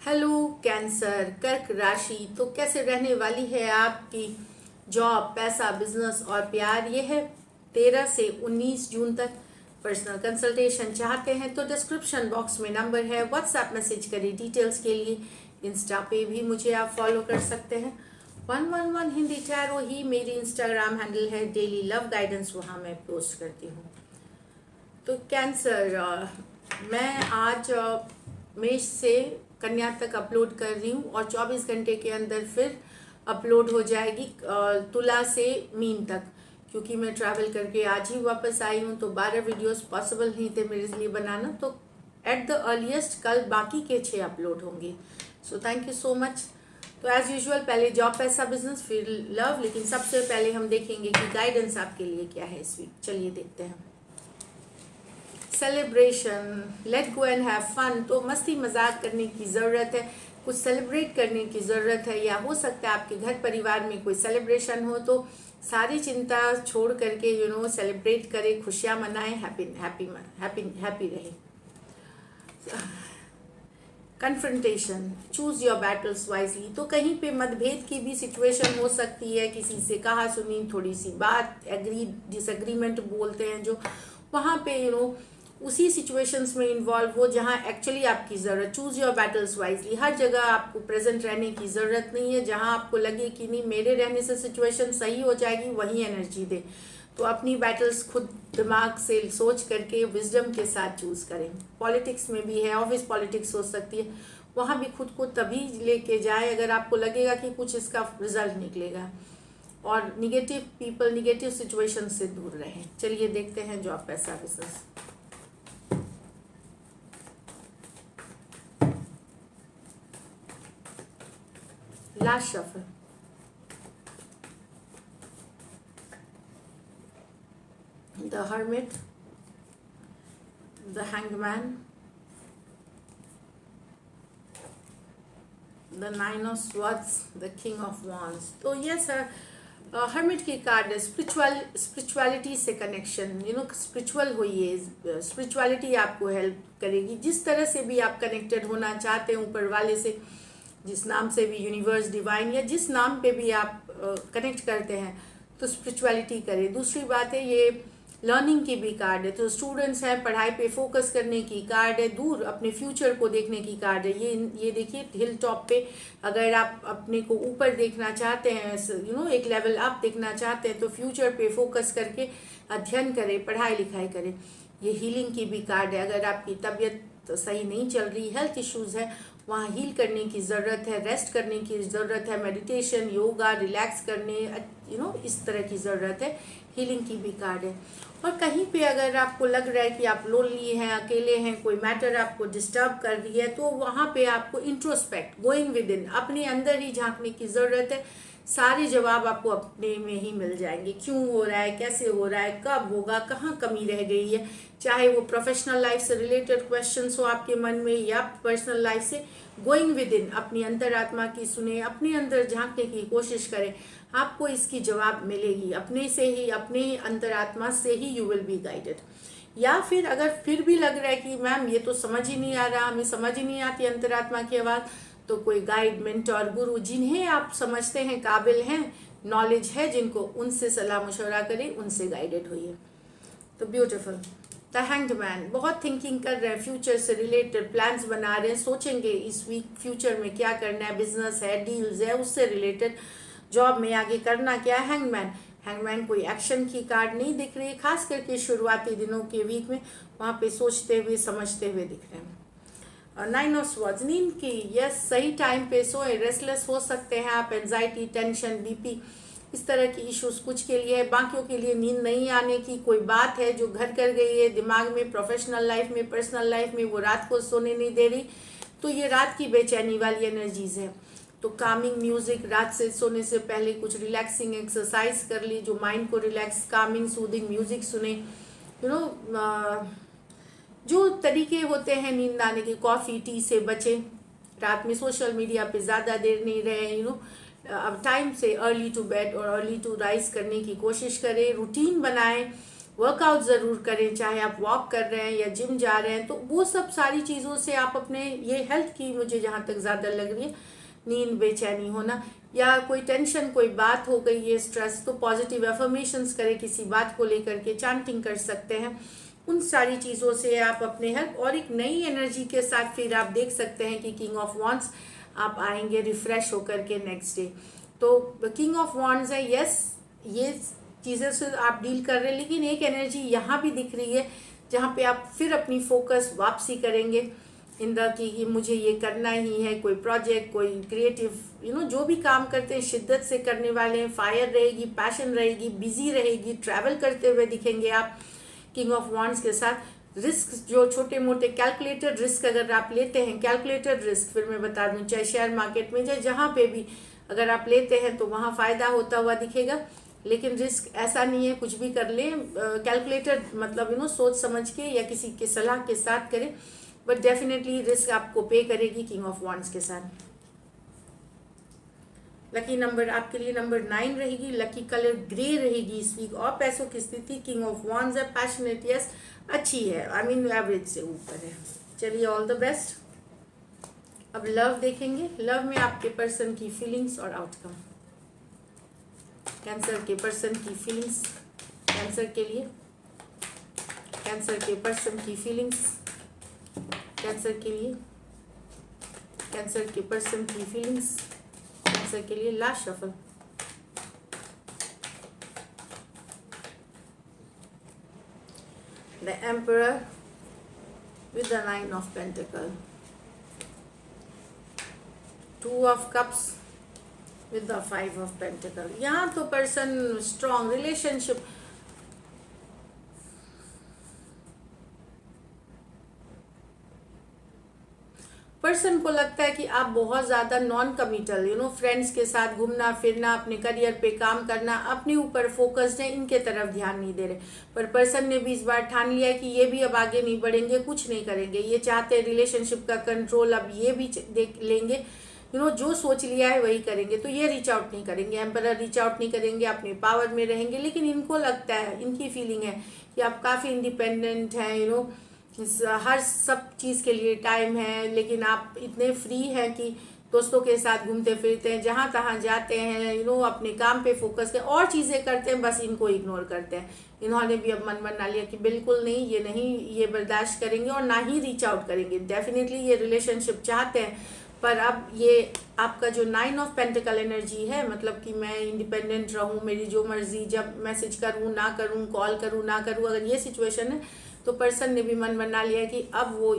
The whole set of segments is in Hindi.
हेलो कैंसर कर्क राशि। तो कैसे रहने वाली है आपकी जॉब, पैसा, बिजनेस और प्यार। ये है 13 से 19 जून तक। पर्सनल कंसल्टेशन चाहते हैं तो डिस्क्रिप्शन बॉक्स में नंबर है, व्हाट्सएप मैसेज करें डिटेल्स के लिए। इंस्टा पे भी मुझे आप फॉलो कर सकते हैं। 111 हिंदी टैरो ही मेरी इंस्टाग्राम हैंडल है। डेली लव गाइडेंस वहाँ मैं पोस्ट करती हूँ। तो कैंसर, मैं आज मेष से कन्या तक अपलोड कर रही हूँ और 24 घंटे के अंदर फिर अपलोड हो जाएगी तुला से मीन तक, क्योंकि मैं ट्रैवल करके आज ही वापस आई हूँ। तो 12 वीडियोस पॉसिबल नहीं थे मेरे लिए बनाना, तो एट द अर्लीस्ट कल बाकी के 6 अपलोड होंगे। So thank you so much. तो एज यूजुअल पहले जॉब, पैसा, बिजनेस, फिर लव, लेकिन सबसे पहले हम देखेंगे कि गाइडेंस आपके लिए क्या है इस वीक। चलिए देखते हैं। Celebration, let go and have fun. तो मस्ती मजाक करने की ज़रूरत है, कुछ सेलिब्रेट करने की ज़रूरत है, या हो सकता है आपके घर परिवार में कोई सेलिब्रेशन हो तो सारी चिंता छोड़ करके सेलिब्रेट करें, खुशियाँ मनाएं, हैप्पी हैप्पी हैप्पी हैप्पी रहे। Confrontation, choose your battles wisely. तो कहीं पे मतभेद की भी सिचुएशन हो सकती है, किसी से कहा सुनी थोड़ी सी बात, एग्री डिसएग्रीमेंट बोलते हैं जो, वहाँ पे उसी सिचुएशंस में इन्वॉल्व हो जहाँ एक्चुअली आपकी ज़रूरत। Choose your battles wisely. हर जगह आपको प्रेजेंट रहने की ज़रूरत नहीं है। जहाँ आपको लगे कि नहीं मेरे रहने से सिचुएशन सही हो जाएगी, वहीं एनर्जी दे। तो अपनी बैटल्स खुद दिमाग से सोच करके विजडम के साथ चूज करें। पॉलिटिक्स में भी है, ऑफिस पॉलिटिक्स हो सकती है, वहाँ भी खुद को तभी लेके जाए अगर आपको लगेगा कि कुछ इसका रिजल्ट निकलेगा। और निगेटिव पीपल, निगेटिव सिचुएशन से दूर रहें। चलिए देखते हैं जॉब, पैसा, business. Last shuffle, the hermit, the hanged man, the nine of swords, the king of wands। तो ये सर हर्मिट की कार्ड है। स्पिरिचुअलिटी से कनेक्शन, स्पिरिचुअल होइए, स्पिरिचुअलिटी आपको हेल्प करेगी। जिस तरह से भी आप कनेक्टेड होना चाहते हैं ऊपर वाले से, जिस नाम से भी, यूनिवर्स, डिवाइन, या जिस नाम पे भी आप कनेक्ट करते हैं, तो स्पिरिचुअलिटी करें। दूसरी बात है ये लर्निंग की भी कार्ड है। तो स्टूडेंट्स हैं, पढ़ाई पे फोकस करने की कार्ड है, दूर अपने फ्यूचर को देखने की कार्ड है। ये देखिए हिल टॉप पे अगर आप अपने को ऊपर देखना चाहते हैं, एक लेवल अप देखना चाहते हैं, तो फ्यूचर पे फोकस करके अध्ययन करें, पढ़ाई लिखाई करें। ये हीलिंग की भी कार्ड है। अगर आपकी तबीयत सही नहीं चल रही, हेल्थ इश्यूज है, वहाँ हील करने की ज़रूरत है, रेस्ट करने की ज़रूरत है, मेडिटेशन, योगा, रिलैक्स करने, इस तरह की ज़रूरत है। हीलिंग की भी कार्ड है। और कहीं पे अगर आपको लग रहा है कि आप लोनली हैं, अकेले हैं, कोई मैटर आपको डिस्टर्ब कर रही है, तो वहाँ पे आपको इंट्रोस्पेक्ट, गोइंग विद इन, अपने अंदर ही झांकने की ज़रूरत है। सारे जवाब आपको अपने में ही मिल जाएंगे। क्यों हो रहा है, कैसे हो रहा है, कब होगा, कहाँ कमी रह गई है। चाहे वो प्रोफेशनल लाइफ से रिलेटेड क्वेश्चंस हो आपके मन में, या पर्सनल लाइफ से, गोइंग विद इन, अपनी अंतरात्मा की सुने, अपने अंदर झांकने की कोशिश करें। आपको इसकी जवाब मिलेगी अपने से ही, अपने अंतरात्मा से ही। You will be guided. या फिर अगर फिर भी लग रहा है कि मैम ये तो समझ ही नहीं आ रहा, हमें समझ ही नहीं आती अंतरात्मा की आवाज़, तो कोई गाइड, मेंटोर, गुरु जिन्हें आप समझते हैं काबिल हैं, नॉलेज है जिनको, उनसे सलाह मशवरा करें, उनसे गाइडेड होइए। तो ब्यूटीफुल। द हैंग्ड मैन, बहुत थिंकिंग कर रहे हैं, फ्यूचर से रिलेटेड प्लान्स बना रहे हैं, सोचेंगे इस वीक फ्यूचर में क्या करना है, बिजनेस है, डील्स है, उससे रिलेटेड, जॉब में आगे करना क्या है। हैंगमैन, हैंगमैन कोई एक्शन की कार्ड नहीं दिख रही है, खास करके शुरुआती दिनों के वीक में। वहाँ पे सोचते हुए, समझते हुए दिख रहे हैं। नाइन ऑफ स्वॉर्ड्स, नींद की, यस, सही टाइम पे सोए। रेस्टलेस हो सकते हैं आप, एंजाइटी, टेंशन, बीपी, इस तरह की इश्यूज कुछ के लिए है। बाकियों के लिए नींद नहीं आने की कोई बात है जो घर कर गई है दिमाग में, प्रोफेशनल लाइफ में, पर्सनल लाइफ में, वो रात को सोने नहीं दे रही, तो ये रात की बेचैनी वाली एनर्जीज है। तो कामिंग म्यूजिक, रात से सोने से पहले कुछ रिलैक्सिंग एक्सरसाइज कर ली जो माइंड को रिलैक्स, कामिंग सूदिंग म्यूजिक सुने। जो तरीके होते हैं नींद आने के, कॉफ़ी, टी से बचें। रात में सोशल मीडिया पे ज़्यादा देर नहीं रहे। अब टाइम से अर्ली टू बेड और अर्ली टू राइज करने की कोशिश करें। रूटीन बनाएं, वर्कआउट ज़रूर करें, चाहे आप वॉक कर रहे हैं या जिम जा रहे हैं, तो वो सब सारी चीज़ों से आप अपने ये हेल्थ की मुझे जहाँ तक ज़्यादा लग रही है, नींद, बेचैनी होना या कोई टेंशन, कोई बात हो गई है, स्ट्रेस, तो पॉजिटिव एफर्मेशंस करें, किसी बात को लेकर के चैंटिंग कर सकते हैं। उन सारी चीज़ों से आप अपने हेल्थ और एक नई एनर्जी के साथ फिर आप देख सकते हैं कि किंग ऑफ वॉन्ड्स आप आएंगे रिफ्रेश होकर के नेक्स्ट डे। तो किंग ऑफ वॉन्ड्स है, यस, ये चीज़ें से आप डील कर रहे हैं, लेकिन एक एनर्जी यहाँ भी दिख रही है जहाँ पे आप फिर अपनी फोकस वापसी करेंगे इन द कि मुझे ये करना ही है, कोई प्रोजेक्ट, कोई क्रिएटिव जो भी काम करते हैं शिद्दत से करने वाले हैं, फायर रहेगी, पैशन रहेगी, बिजी रहेगी, ट्रैवल करते हुए दिखेंगे आप किंग ऑफ वॉन्ड्स के साथ। रिस्क जो छोटे मोटे कैलकुलेटेड रिस्क अगर आप लेते हैं, कैलकुलेटेड रिस्क फिर मैं बता दूं, चाहे शेयर मार्केट में चाहे जहाँ पे भी अगर आप लेते हैं तो वहाँ फ़ायदा होता हुआ दिखेगा, लेकिन रिस्क ऐसा नहीं है कुछ भी कर लें, कैलकुलेटेड मतलब सोच समझ के या किसी के सलाह के साथ करें, बट डेफिनेटली रिस्क आपको पे करेगी किंग ऑफ वॉन्ड्स के साथ। लकी नंबर आपके लिए नंबर 9 रहेगी, लकी कलर ग्रे रहेगी इस वीक, और पैसों की स्थिति किंग ऑफ वॉन्ड्स है, पैशनेट यस अच्छी है, आई मीन एवरेज से ऊपर है। चलिए ऑल द बेस्ट। अब लव देखेंगे, लव में आपके पर्सन की फीलिंग्स और आउटकम। कैंसर के पर्सन की फीलिंग्स, कैंसर के लिए, कैंसर के पर्सन की फीलिंग्स, कैंसर के लिए, कैंसर के पर्सन की फीलिंग्स, कैंसर के लिए। Last shuffle. The emperor with the 9 of pentacle, 2 of cups with the 5 of pentacle. यहाँ तो पर्सन स्ट्रॉन्ग रिलेशनशिप, पर्सन को लगता है कि आप बहुत ज़्यादा नॉन कमिटल फ्रेंड्स के साथ घूमना फिरना, अपने करियर पे काम करना, अपने ऊपर फोकस्ड है, इनके तरफ ध्यान नहीं दे रहे। पर पर्सन ने भी इस बार ठान लिया है कि ये भी अब आगे नहीं बढ़ेंगे, कुछ नहीं करेंगे, ये चाहते हैं रिलेशनशिप का कंट्रोल अब ये भी देख लेंगे, जो सोच लिया है वही करेंगे। तो ये रीच आउट नहीं करेंगे, एम्परर रीच आउट नहीं करेंगे, अपने पावर में रहेंगे, लेकिन इनको लगता है, इनकी फीलिंग है कि आप काफ़ी इंडिपेंडेंट हैं, हर सब चीज़ के लिए टाइम है, लेकिन आप इतने फ्री हैं कि दोस्तों के साथ घूमते फिरते हैं, जहाँ तहाँ जाते हैं, अपने काम पे फोकस कर और चीज़ें करते हैं, बस इनको इग्नोर करते हैं। इन्होंने भी अब मन बना लिया कि बिल्कुल नहीं, ये नहीं, ये बर्दाश्त करेंगे और ना ही रीच आउट करेंगे। डेफिनेटली ये रिलेशनशिप चाहते हैं, पर अब ये आपका जो 9 ऑफ पेंटिकल एनर्जी है, मतलब कि मैं इंडिपेंडेंट रहूँ, मेरी जो मर्जी, जब मैसेज करूँ ना करूँ, कॉल करूँ ना करूँ, अगर ये सिचुएशन है तो पर्सन ने भी मन बना लिया कि अब वो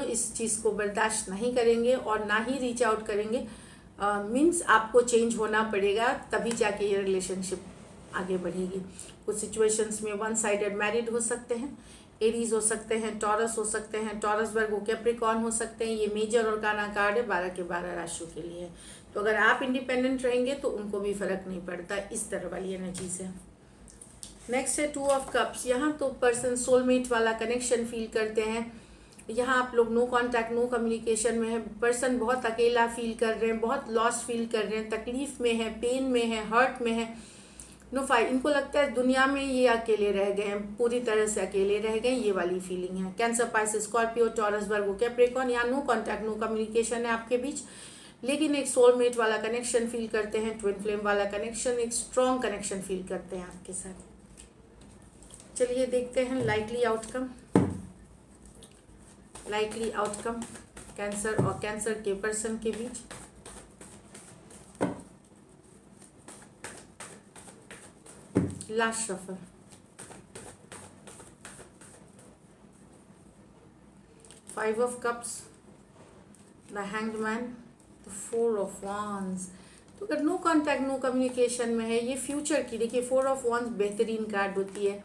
इस चीज़ को बर्दाश्त नहीं करेंगे और ना ही रीच आउट करेंगे। मीन्स आपको चेंज होना पड़ेगा, तभी जाके ये रिलेशनशिप आगे बढ़ेगी। कुछ सिचुएशंस में 1 साइडेड मैरिड हो सकते हैं, एरीज हो सकते हैं, टॉरस हो सकते हैं, टॉरस वर्गो कैप्रिकॉर्न हो सकते हैं। ये मेजर और काना कार्ड है, 12 के 12 राशियों के लिए है। तो अगर आप इंडिपेंडेंट रहेंगे तो उनको भी फर्क नहीं पड़ता, इस तरह वाली एनर्जी से। नेक्स्ट है 2 ऑफ कप्स। यहाँ तो पर्सन सोलमेट वाला कनेक्शन फील करते हैं। यहाँ आप लोग नो कांटेक्ट, नो कम्युनिकेशन में है, पर्सन बहुत अकेला फील कर रहे हैं, बहुत लॉस्ट फील कर रहे हैं, तकलीफ में है, पेन में है, हर्ट में है, नो फाइट। इनको लगता है दुनिया में ये अकेले रह गए हैं, पूरी तरह से अकेले रह गए, ये वाली फीलिंग है। कैंसर, पाइसेस, स्कॉर्पियो, टॉरस, वर्गो, कैप्रिकॉर्न, यहाँ नो कांटेक्ट, नो कम्युनिकेशन है आपके बीच, लेकिन एक सोलमेट वाला कनेक्शन फील करते हैं, ट्विन फ्लेम वाला कनेक्शन, एक स्ट्रॉन्ग कनेक्शन फील करते हैं आपके साथ। चलिए देखते हैं likely outcome, likely outcome cancer और कैंसर के पर्सन के बीच। Last shuffle. Five of cups, the hanged man, the 4 of wands. तो अगर नो कांटेक्ट, नो कम्युनिकेशन में है, ये फ्यूचर की, देखिए 4 ऑफ वांड्स बेहतरीन कार्ड होती है।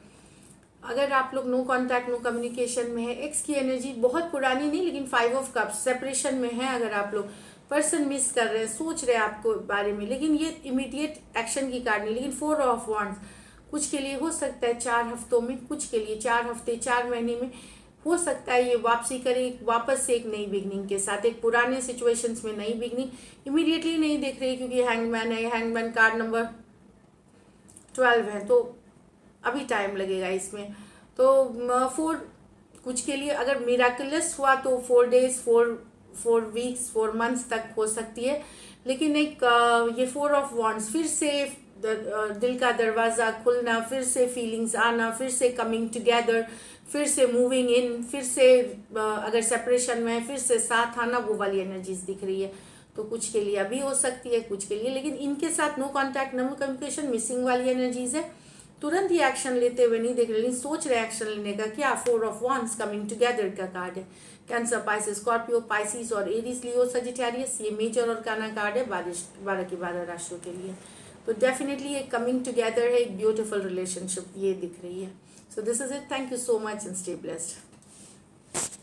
अगर आप लोग नो कांटेक्ट, नो कम्युनिकेशन में है, एक्स की एनर्जी बहुत पुरानी नहीं, लेकिन 5 ऑफ कप्स सेपरेशन में है, अगर आप लोग पर्सन मिस कर रहे हैं, सोच रहे हैं आपको बारे में, लेकिन ये इमीडिएट एक्शन की कार्ड नहीं। लेकिन 4 ऑफ वांड्स कुछ के लिए हो सकता है 4 हफ्तों में, कुछ के लिए 4 हफ्ते, 4 महीने में हो सकता है ये वापसी करे, वापस से एक नई बिगनिंग के साथ, एक पुराने सिचुएशंस में नई बिगनिंग इमीडिएटली नहीं देख रही, क्योंकि हैंगमैन है, हैंगमैन कार्ड नंबर 12 है। तो अभी टाइम लगेगा इसमें। तो 4 कुछ के लिए अगर मिराकुलस हुआ तो 4 डेज 4 वीक्स 4 मंथ्स तक हो सकती है। लेकिन एक ये 4 ऑफ वॉन्ड्स फिर से दिल का दरवाज़ा खुलना, फिर से फीलिंग्स आना, फिर से कमिंग टुगेदर, फिर से मूविंग इन, फिर से अगर सेपरेशन में है फिर से साथ आना, वो वाली एनर्जीज दिख रही है। तो कुछ के लिए अभी हो सकती है, कुछ के लिए, लेकिन इनके साथ no contact no communication missing वाली एनर्जीज है। तुरंत ही एक्शन लेते हुए नहीं देख रहे, लेकिन सोच रहे एक्शन लेने का। क्या 4 ऑफ वॉन्ड्स कमिंग टुगेदर का कार्ड है। कैंसर, पाइसिस, स्कॉर्पियो, पाइसिस और एरीज, लियो, सजिटेरियस, ये मेजर और काना कार्ड है 12 की 12 राशियों के लिए। तो डेफिनेटली एक कमिंग टुगेदर है, एक ब्यूटीफुल रिलेशनशिप ये दिख रही है। So this is it, thank you so much and stay blessed.